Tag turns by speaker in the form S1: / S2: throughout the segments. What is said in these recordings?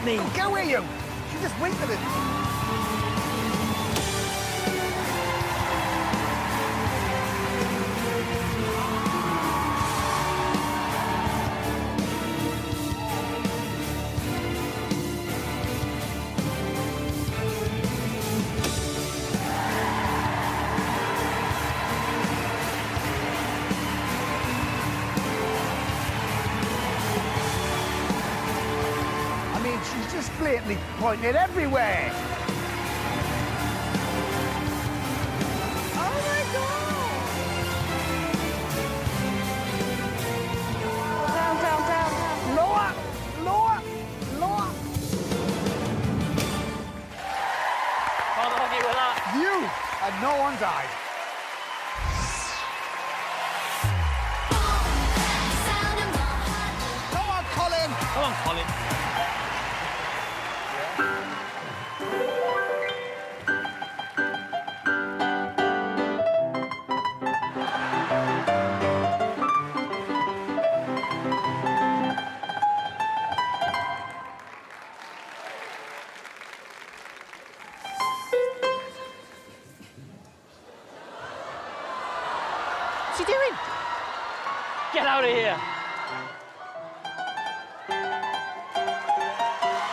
S1: me.
S2: Oh, go with you. She just winked at it. She's just blatantly pointing it everywhere.
S3: Oh my God! Down, down, down, down.
S2: Lower, lower, lower. You and no one's eye. Come on, Colin.
S1: Come on, Colin.
S3: What's he doing?
S1: Get out of here.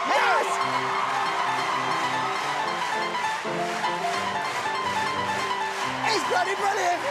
S2: Yes! He's bloody brilliant!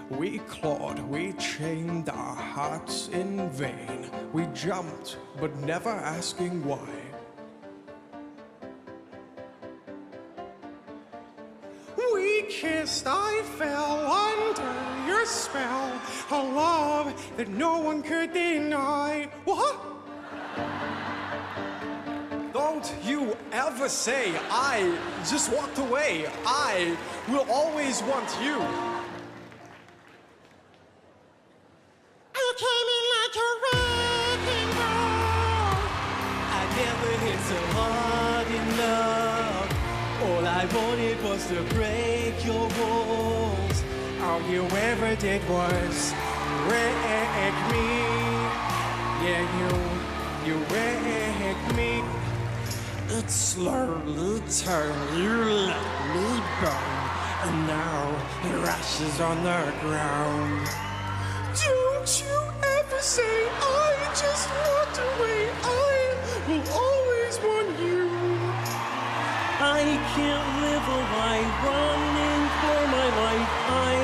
S4: We clawed, we chained our hearts in vain. We jumped, but never asking why. We kissed, I fell under your spell. A love that no one could deny. What? Don't you ever say I just walked away. I will always want you.
S5: You came in like a wrecking ball.
S6: I never hit so hard in love. All I wanted was to break your walls.
S4: All you ever did was wreck me. Yeah, you wrecked me. It slowly turned, you let me burn, and now it rashes on the ground. Don't you ever say I just walked away. I will always want you.
S6: I can't live a life running for my life. I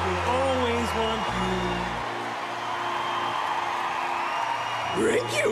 S6: will always want you.
S4: Break you,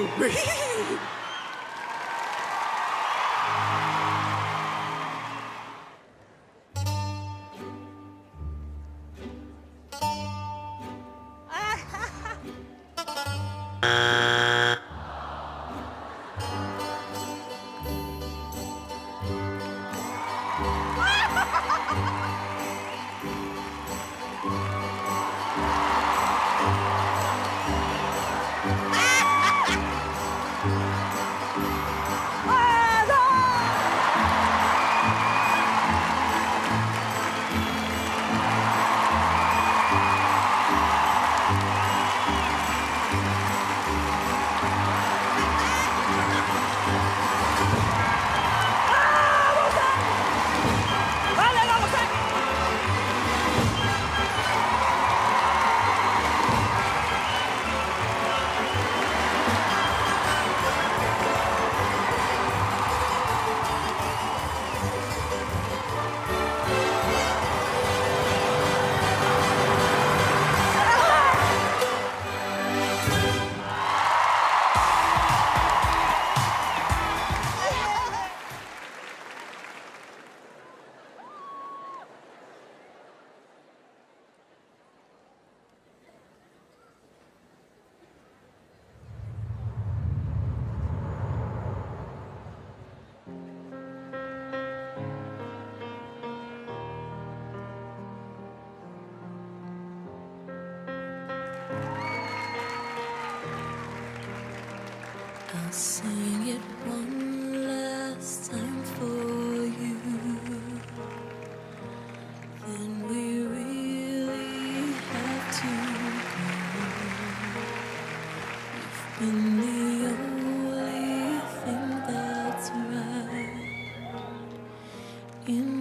S5: Sing it one last time for you. Then we really have to go. You've been the only thing that's right in